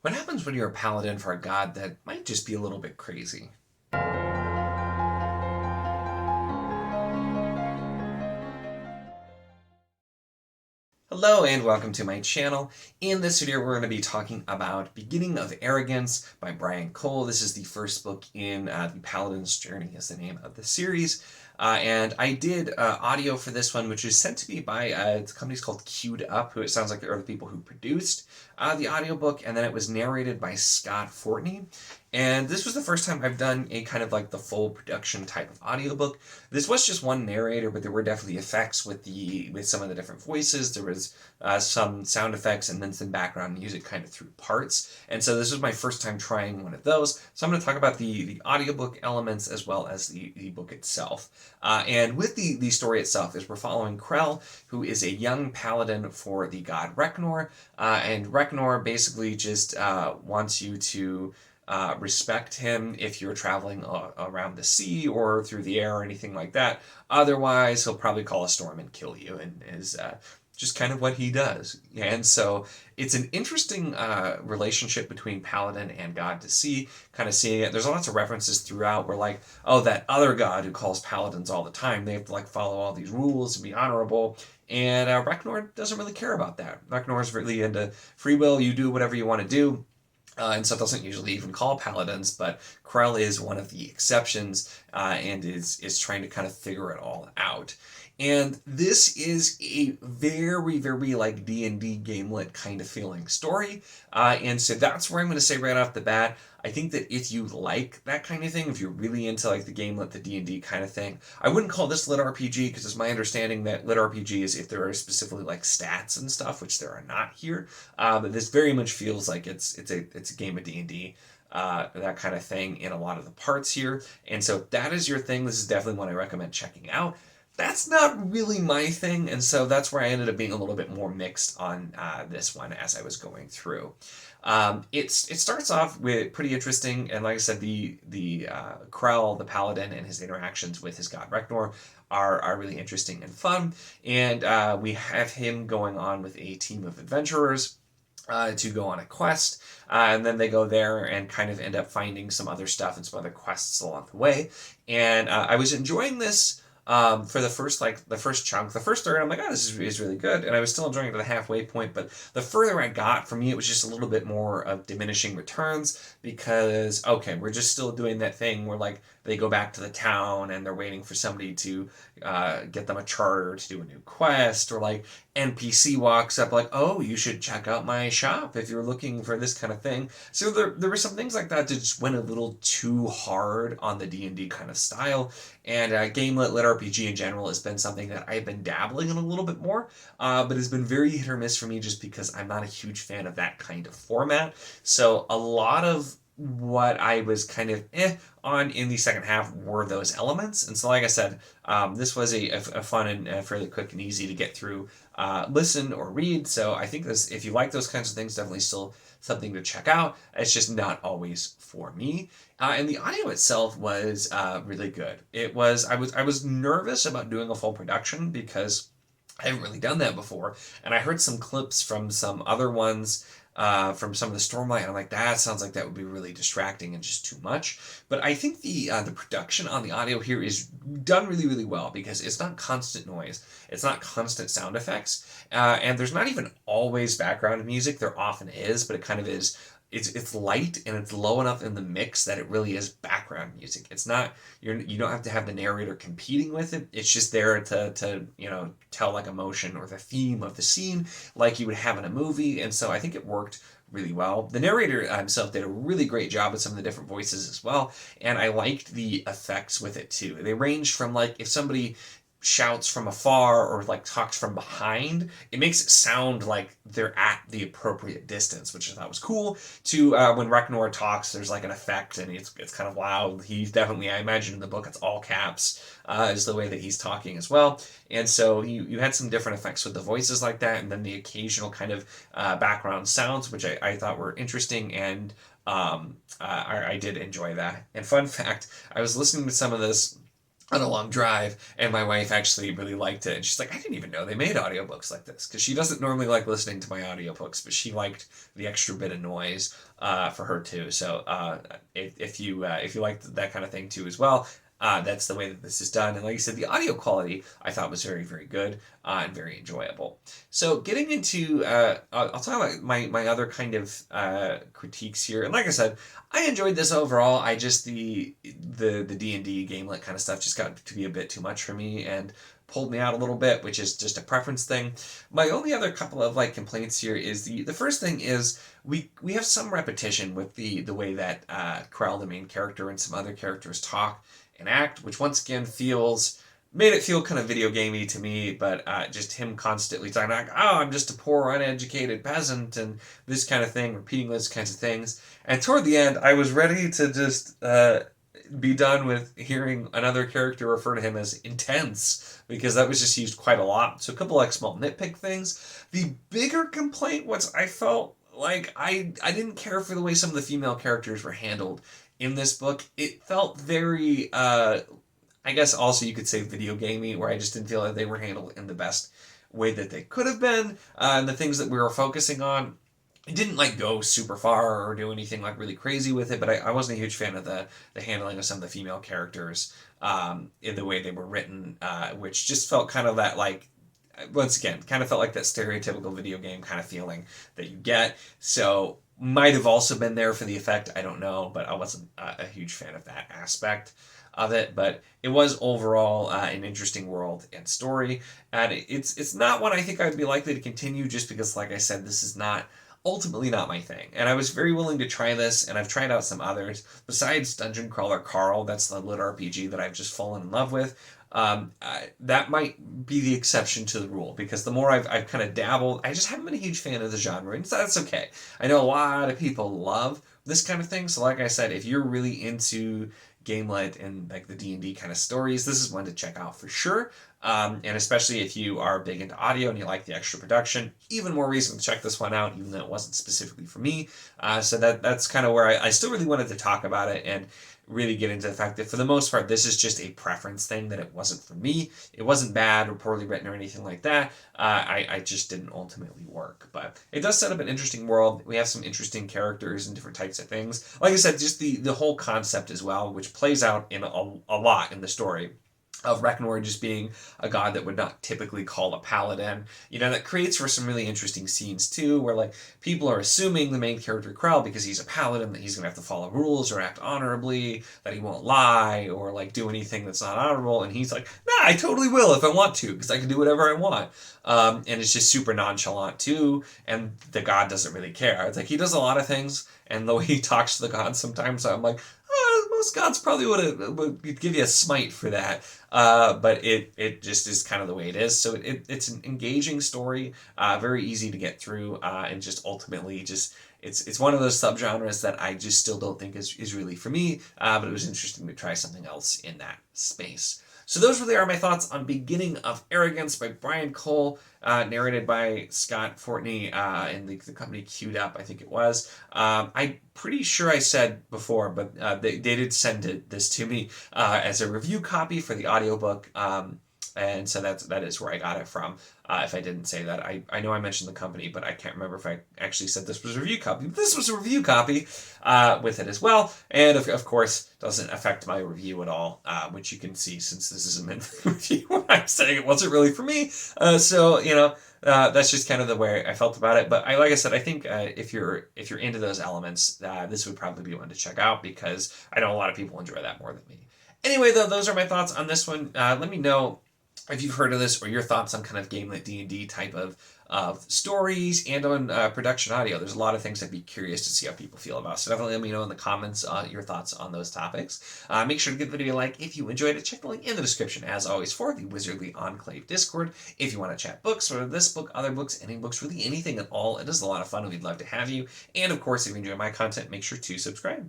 What happens when you're a paladin for a god that might just be a little bit crazy? Hello and welcome to my channel. In this video we're going to be talking about Beginning of Arrogance by Brian Cole. This is the first book in the Paladin's Journey is the name of the series. And I did audio for this one, which is sent to me by the company's called Queued Up, who it sounds like are the people who produced the audiobook, and then it was narrated by Scott Fortney. And this was the first time I've done a kind of like the full production type of audiobook. This was just one narrator, but there were definitely effects with some of the different voices. There was some sound effects and then some background music kind of through parts. And so this was my first time trying one of those. So I'm going to talk about the audiobook elements as well as the book itself. And with the story itself is we're following Krell, who is a young paladin for the god Reknor. And Reknor basically just wants you to respect him if you're traveling around the sea or through the air or anything like that. Otherwise, he'll probably call a storm and kill you, and is just kind of what he does. And so it's an interesting relationship between Paladin and God to see, kind of seeing it. There's lots of references throughout where like, oh, that other God who calls Paladins all the time, they have to like follow all these rules and be honorable. And Reknor doesn't really care about that. Reknor is really into free will. You do whatever you want to do. And so it doesn't usually even call paladins, but Krell is one of the exceptions and is trying to kind of figure it all out. And this is a very, very like D&D gamelet kind of feeling story. And so that's where I'm going to say right off the bat, I think that if you like that kind of thing, if you're really into like the gamelet, the D&D kind of thing, I wouldn't call this lit RPG because it's my understanding that lit RPG is if there are specifically like stats and stuff, which there are not here. But this very much feels like it's a game of D&D. That kind of thing in a lot of the parts here. And so if that is your thing, this is definitely one I recommend checking out. That's not really my thing, and so that's where I ended up being a little bit more mixed on this one as I was going through. It starts off with pretty interesting, and like I said, the Krell, the paladin, and his interactions with his god Reknor are really interesting and fun. And we have him going on with a team of adventurers. To go on a quest, and then they go there and kind of end up finding some other stuff and some other quests along the way. And I was enjoying this for the first chunk, the first third. I'm like, oh, this is really good, and I was still enjoying it to the halfway point. But the further I got, for me, it was just a little bit more of diminishing returns because okay, we're just still doing that thing where like they go back to the town and they're waiting for somebody to get them a charter to do a new quest, or like NPC walks up like, oh, you should check out my shop if you're looking for this kind of thing. So there were some things like that that just went a little too hard on the D&D kind of style. And gamelit lit RPG in general has been something that I've been dabbling in a little bit more, but has been very hit or miss for me just because I'm not a huge fan of that kind of format. So a lot of what I was kind of on in the second half were those elements. And so, like I said, this was a fun and fairly quick and easy to get through, listen or read. So I think this, if you like those kinds of things, definitely still something to check out. It's just not always for me. And the audio itself was really good. I was nervous about doing a full production because I haven't really done that before, and I heard some clips from some other ones, from some of the Stormlight, and I'm like, that sounds like that would be really distracting and just too much. But I think the production on the audio here is done really, really well because it's not constant noise, it's not constant sound effects, and there's not even always background music. There often is, but it kind of is. It's light and it's low enough in the mix that it really is background music. It's not you don't have to have the narrator competing with it. It's just there to tell like emotion or the theme of the scene like you would have in a movie. And so I think it worked really well. The narrator himself did a really great job with some of the different voices as well, and I liked the effects with it too. They ranged from like if somebody shouts from afar or like talks from behind, it makes it sound like they're at the appropriate distance, which I thought was cool. To when Reknor talks, there's like an effect and it's kind of loud. He's definitely, I imagine in the book, it's all caps, is the way that he's talking as well. And so you had some different effects with the voices like that, and then the occasional kind of background sounds, which I thought were interesting, and I did enjoy that. And fun fact, I was listening to some of this on a long drive, and my wife actually really liked it. And she's like, I didn't even know they made audiobooks like this, because she doesn't normally like listening to my audiobooks, but she liked the extra bit of noise for her too. So if you like that kind of thing too as well, that's the way that this is done. And like I said, the audio quality I thought was very, very good and very enjoyable. So getting into, I'll talk about my other kind of critiques here. And like I said, I enjoyed this overall. I just the D&D gamelet kind of stuff just got to be a bit too much for me and pulled me out a little bit, which is just a preference thing. My only other couple of like complaints here is the first thing is we have some repetition with the way that Krell, the main character, and some other characters talk and act, which once again made it feel kind of video gamey to me, but just him constantly talking like, oh, I'm just a poor uneducated peasant and this kind of thing, repeating those kinds of things. And toward the end, I was ready to just be done with hearing another character refer to him as intense, because that was just used quite a lot. So a couple like small nitpick things. The bigger complaint was I felt like I didn't care for the way some of the female characters were handled in this book. It felt very I guess also you could say video gamey, where I just didn't feel like they were handled in the best way that they could have been. And the things that we were focusing on, it didn't like go super far or do anything like really crazy with it, but I wasn't a huge fan of the handling of some of the female characters in the way they were written, which just felt kind of that like, once again, kind of felt like that stereotypical video game kind of feeling that you get. So might have also been there for the effect, I don't know, but I wasn't a huge fan of that aspect of it. But it was overall an interesting world and story, and it's not one I think I'd be likely to continue, just because, like I said, this is not ultimately not my thing. And I was very willing to try this, and I've tried out some others besides Dungeon Crawler Carl. That's the lit RPG that I've just fallen in love with. That might be the exception to the rule, because the more I've kind of dabbled, I just haven't been a huge fan of the genre, and that's okay. I know a lot of people love this kind of thing, so like I said, if you're really into gamelet and like the D&D kind of stories, this is one to check out for sure. And especially if you are big into audio and you like the extra production, even more reason to check this one out, even though it wasn't specifically for me. So that's kind of where I still really wanted to talk about it and really get into the fact that for the most part, this is just a preference thing, that it wasn't for me. It wasn't bad or poorly written or anything like that. I just didn't ultimately work. But it does set up an interesting world. We have some interesting characters and different types of things. Like I said, just the whole concept as well, which plays out in a lot in the story, of Recknor just being a god that would not typically call a paladin. That creates for some really interesting scenes too, where like people are assuming the main character Krell, because he's a paladin, that he's gonna have to follow rules or act honorably, that he won't lie or like do anything that's not honorable, and he's like, nah, I totally will if I want to, because I can do whatever I want. And it's just super nonchalant too, and the god doesn't really care. It's like he does a lot of things, and the way he talks to the gods sometimes, I'm like, most gods probably would give you a smite for that. But it just is kind of the way it is. So it's an engaging story, very easy to get through, and just ultimately just it's one of those subgenres that I just still don't think is really for me. But it was interesting to try something else in that space. So those really are my thoughts on Beginning of Arrogance by Brian Cole, narrated by Scott Fortney, and the company Queued Up, I think it was. I'm pretty sure I said before, but they did send this to me as a review copy for the audiobook. And so that is where I got it from. If I didn't say that, I know I mentioned the company, but I can't remember if I actually said this was a review copy. But this was a review copy with it as well, and of course doesn't affect my review at all, which you can see since this is a review. I'm saying it wasn't really for me, so that's just kind of the way I felt about it. But like I said, I think if you're into those elements, this would probably be one to check out, because I know a lot of people enjoy that more than me. Anyway, though, those are my thoughts on this one. Let me know if you've heard of this, or your thoughts on kind of gamelet D&D type of stories, and on production audio. There's a lot of things I'd be curious to see how people feel about. So definitely let me know in the comments your thoughts on those topics. Make sure to give the video a like if you enjoyed it. Check the link in the description, as always, for the Wizardly Enclave Discord. If you want to chat books, or this book, other books, any books, really anything at all, it is a lot of fun, and we'd love to have you. And of course, if you enjoy my content, make sure to subscribe.